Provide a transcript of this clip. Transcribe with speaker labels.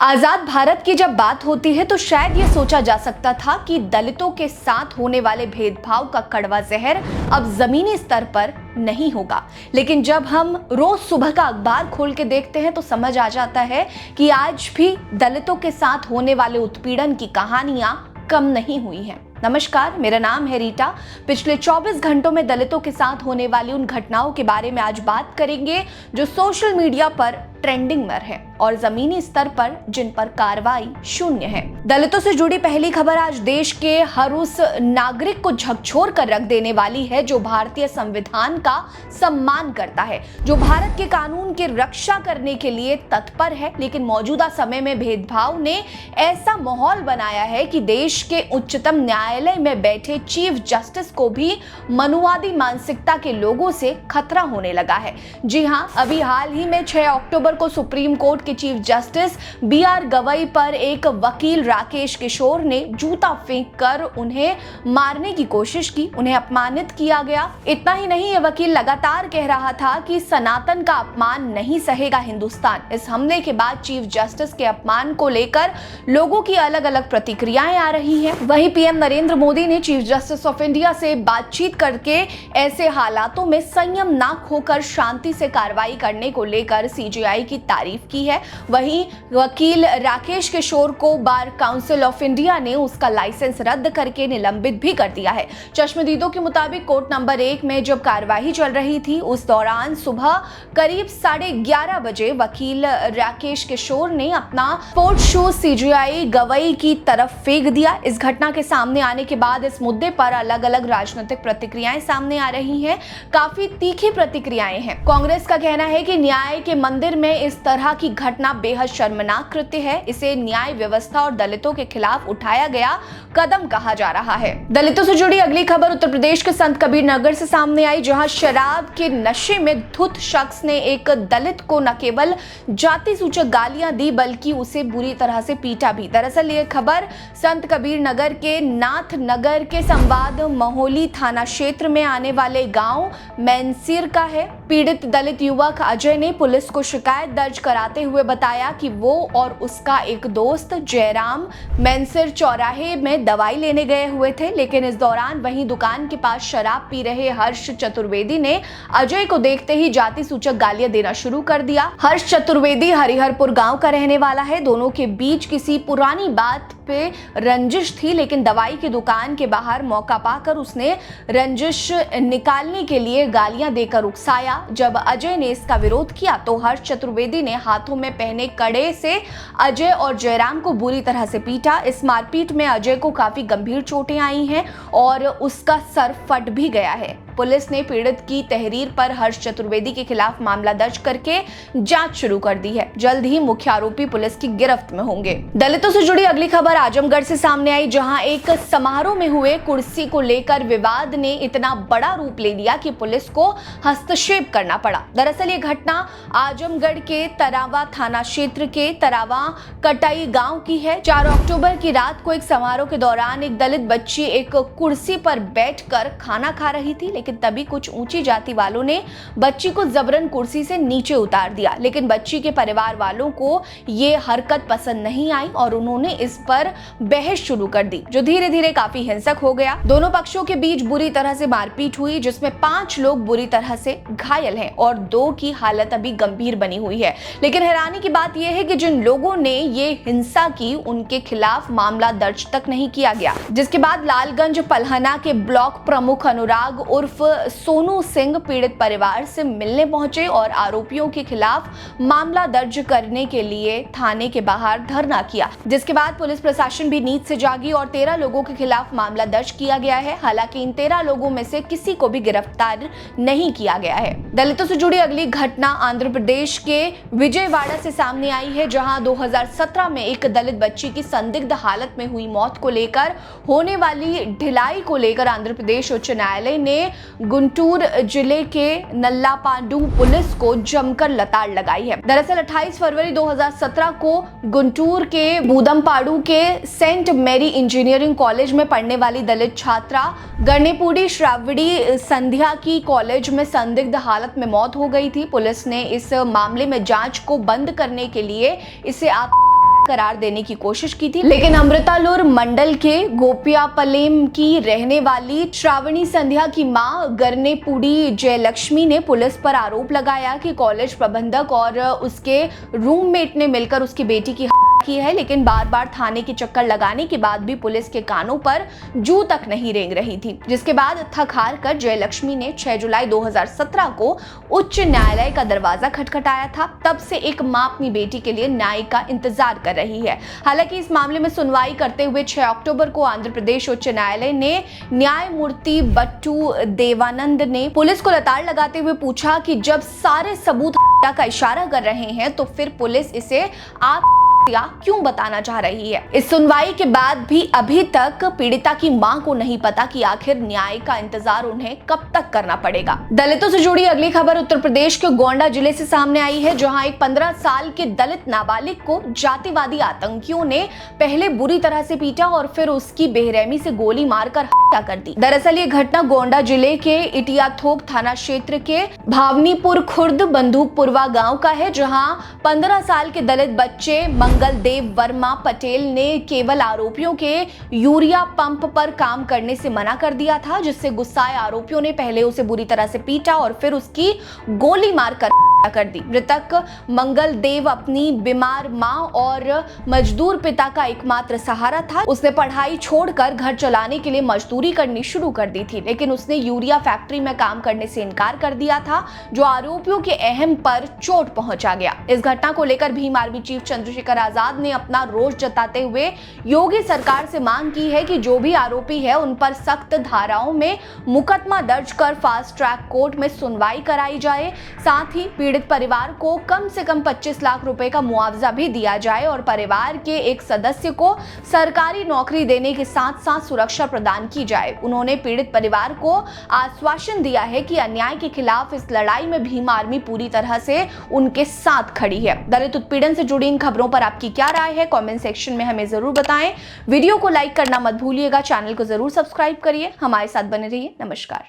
Speaker 1: आजाद भारत की जब बात होती है तो शायद ये सोचा जा सकता था कि दलितों के साथ होने वाले भेदभाव का कड़वा जहर अब जमीनी स्तर पर नहीं होगा। लेकिन जब हम रोज सुबह का अखबार खोल के देखते हैं तो समझ आ जाता है कि आज भी दलितों के साथ होने वाले उत्पीड़न की कहानियां कम नहीं हुई हैं। नमस्कार, मेरा नाम है रीटा। पिछले 24 घंटों में दलितों के साथ होने वाली उन घटनाओं के बारे में आज बात करेंगे जो सोशल मीडिया पर ट्रेंडिंग में है और जमीनी स्तर पर जिन पर कार्रवाई शून्य है। दलितों से जुड़ी पहली खबर आज देश के हर उस नागरिक को झकझोर कर रख देने वाली है जो भारतीय संविधान का सम्मान करता है, जो भारत के कानून की रक्षा करने के लिए तत्पर है। लेकिन मौजूदा समय में भेदभाव ने ऐसा माहौल बनाया है कि देश के उच्चतम न्यायालय में बैठे चीफ जस्टिस को भी मनुवादी मानसिकता के लोगों से खतरा होने लगा है। जी हाँ, अभी हाल ही में 6 अक्टूबर को सुप्रीम कोर्ट के चीफ जस्टिस BR गवई पर एक वकील राकेश किशोर ने जूता फेंक कर उन्हें मारने की कोशिश की, उन्हें अपमानित किया गया। इतना ही नहीं, ये वकील लगातार कह रहा था कि सनातन का अपमान नहीं सहेगा हिंदुस्तान। इस हमले के बाद चीफ जस्टिस के अपमान को लेकर लोगों की अलग अलग प्रतिक्रियाएं आ रही हैं। वहीं पीएम नरेंद्र मोदी ने चीफ जस्टिस ऑफ इंडिया से बातचीत करके ऐसे हालातों में संयम ना खोकर शांति से कार्रवाई करने को लेकर CJI की तारीफ की है। वहीं वकील राकेश किशोर को बार काउंसिल ऑफ इंडिया ने उसका लाइसेंस रद्द करके निलंबित भी कर दिया है। चश्मदीदों के मुताबिक कोर्ट नंबर 1 में जब कार्यवाही चल रही थी उस दौरान सुबह करीब 11:30 बजे वकील राकेश किशोर ने अपना स्पोर्ट्स शूज CJI गवई की तरफ फेंक दिया। इस घटना के सामने आने के बाद इस मुद्दे पर अलग अलग राजनीतिक प्रतिक्रियाएं सामने आ रही हैं। काफी तीखी प्रतिक्रियाएं हैं। कांग्रेस का कहना है कि न्याय के मंदिर में इस तरह की घटना बेहद शर्मनाक कृत्य है। इसे न्याय व्यवस्था और दलितों के खिलाफ उठाया गया कदम कहा जा रहा है। दलितों से जुड़ी अगली खबर उत्तर प्रदेश के संत कबीर नगर से सामने आई, जहां शराब के नशे में धुत शख्स ने एक दलित को न केवल जाति सूचक गालियां दी बल्कि उसे बुरी तरह से पीटा भी। दरअसल ये खबर संत कबीर नगर के नाथ नगर के संवाद महोली थाना क्षेत्र में आने वाले गांव मैनसिर का है। पीड़ित दलित युवक अजय ने पुलिस को शिकायत दर्ज कराते हुए बताया कि वो और उसका एक दोस्त जयराम मैनसिर चौराहे में दवाई लेने गए हुए थे। लेकिन इस दौरान वहीं दुकान के पास शराब पी रहे हर्ष चतुर्वेदी ने अजय को देखते ही जाति सूचक गालियां देना शुरू कर दिया। हर्ष चतुर्वेदी हरिहरपुर गांव का रहने वाला है। दोनों के बीच किसी पुरानी बात पे रंजिश थी, लेकिन दवाई की दुकान के बाहर मौका पाकर उसने रंजिश निकालने के लिए गालियां देकर उकसाया। जब अजय ने इसका विरोध किया तो हर्ष चतुर्वेदी ने हाथों में पहने कड़े से अजय और जयराम को बुरी तरह से पीटा। इस मारपीट में अजय को काफी गंभीर चोटें आई हैं और उसका सर फट भी गया है। पुलिस ने पीड़ित की तहरीर पर हर्ष चतुर्वेदी के खिलाफ मामला दर्ज करके जांच शुरू कर दी है। जल्द ही मुख्य आरोपी पुलिस की गिरफ्त में होंगे। दलितों से जुड़ी अगली खबर आजमगढ़ से सामने आई, जहां एक समारोह में हुए कुर्सी को लेकर विवाद ने इतना बड़ा रूप ले लिया कि पुलिस को हस्तक्षेप करना पड़ा। दरअसल ये घटना आजमगढ़ के तरावा थाना क्षेत्र के तरावा कटाई गांव की है। 4 अक्टूबर की रात को एक समारोह के दौरान एक दलित बच्ची एक कुर्सी पर बैठकर खाना खा रही थी, लेकिन तभी कुछ ऊंची जाति वालों ने बच्ची को जबरन कुर्सी से नीचे उतार दिया। लेकिन बच्ची के परिवार वालों को ये हरकत पसंद नहीं आई और उन्होंने इस पर बहस शुरू कर दी, जो धीरे धीरे काफी हिंसक हो गया। दोनों पक्षों के बीच बुरी तरह से मारपीट हुई, जिसमें 5 लोग बुरी तरह से घायल हैं और 2 की हालत अभी गंभीर बनी हुई है। लेकिन हैरानी की बात यह है कि जिन लोगों ने ये हिंसा की उनके खिलाफ मामला दर्ज तक नहीं किया गया। जिसके बाद लालगंज पलहना के ब्लॉक प्रमुख अनुराग उर्फ सोनू सिंह पीड़ित परिवार से मिलने पहुंचे और आरोपियों के खिलाफ मामला दर्ज करने के लिए थाने के बाहर धरना किया। जिसके बाद पुलिस प्रशासन भी नींद से जागी और 13 लोगों के खिलाफ मामला दर्ज किया गया है। हालांकि इन 13 लोगों में से किसी को भी गिरफ्तार नहीं किया गया है। दलितों से जुड़ी अगली घटना आंध्र प्रदेश के विजयवाड़ा से सामने आई है, जहां 2017 में एक दलित बच्ची की संदिग्ध हालत में हुई मौत को लेकर होने वाली ढिलाई को लेकर आंध्र प्रदेश उच्च न्यायालय ने गुंटूर जिले के नल्लापांडू पुलिस को जमकर लताड़ लगाई है। दरअसल 28 फरवरी 2017 को गुंटूर के बूदमपाड़ू के सेंट मेरी इंजीनियरिंग कॉलेज में पढ़ने वाली दलित छात्रा गणेपुड़ी श्रावड़ी संध्या की कॉलेज में संदिग्ध हालत में मौत हो गई थी। पुलिस ने इस मामले में जांच को बंद करने के लिए इसे करार देने की कोशिश की थी, लेकिन अमृतालुर मंडल के गोपियापलेम की रहने वाली श्रावणी संध्या की मां गरनेपुडी जयलक्ष्मी ने पुलिस पर आरोप लगाया कि कॉलेज प्रबंधक और उसके रूममेट ने मिलकर उसकी बेटी की है, लेकिन बार बार थाने के चक्कर लगाने के बाद भी पुलिस के कानों पर जू तक नहीं रेंग रही थी, जिसके बाद थक हार कर जयलक्ष्मी ने 6 जुलाई 2017 को उच्च न्यायालय का दरवाजा खटखटाया था। तब से एक मां अपनी बेटी के लिए न्याय का इंतजार कर रही है। हालांकि इस मामले में सुनवाई करते हुए 6 अक्टूबर को आंध्र प्रदेश उच्च न्यायालय ने न्यायमूर्ति बट्टू देवानंद ने पुलिस को लताड़ लगाते हुए पूछा कि जब सारे सबूत का इशारा कर रहे हैं तो फिर पुलिस इसे क्यों बताना चाह रही है। इस सुनवाई के बाद भी अभी तक पीड़िता की मां को नहीं पता कि आखिर न्याय का इंतजार उन्हें कब तक करना पड़ेगा। दलितों से जुड़ी अगली खबर उत्तर प्रदेश के गोंडा जिले से सामने आई है, जहां एक 15 साल के दलित नाबालिग को जातिवादी आतंकियों ने पहले बुरी तरह से पीटा और फिर उसकी बेरहमी से गोली मारकर हत्या कर दी। दरअसल ये घटना गोंडा जिले के इटियाथोप थाना क्षेत्र के भावनीपुर खुर्द बंदूकपुरवा गांव का है, जहां 15 साल के दलित बच्चे मंगलदेव वर्मा पटेल ने केवल आरोपियों के यूरिया पंप पर काम करने से मना कर दिया था, जिससे गुस्साए आरोपियों ने पहले उसे बुरी तरह से पीटा और फिर उसकी गोली मारकर कर दी। मृतक मंगलदेव अपनी बीमार मां और मजदूर पिता का एकमात्र सहारा था। उसने पढ़ाई छोड़कर घर चलाने के लिए मजदूरी करनी शुरू कर दी थी, लेकिन उसने यूरिया फैक्ट्री में काम करने से इनकार कर दिया था, जो आरोपियों के अहम पर चोट पहुंचा गया। इस घटना को लेकर भीम आर्मी चीफ चंद्रशेखर आजाद ने अपना रोष जताते हुए योगी सरकार से मांग की है कि जो भी आरोपी है उन पर सख्त धाराओं में मुकदमा दर्ज कर फास्ट ट्रैक कोर्ट में सुनवाई कराई जाए। साथ ही पीड़ित परिवार को कम से कम 25 लाख रुपए का मुआवजा भी दिया जाए और परिवार के एक सदस्य को सरकारी नौकरी देने के साथ साथ सुरक्षा प्रदान की जाए। उन्होंने पीड़ित परिवार को आश्वासन दिया है कि अन्याय के खिलाफ इस लड़ाई में भीम आर्मी पूरी तरह से उनके साथ खड़ी है। दलित उत्पीड़न से जुड़ी इन खबरों पर आपकी क्या राय है, कमेंट सेक्शन में हमें जरूर बताएं। वीडियो को लाइक करना मत भूलिएगा, चैनल को जरूर सब्सक्राइब करिए, हमारे साथ बने रहिए। नमस्कार।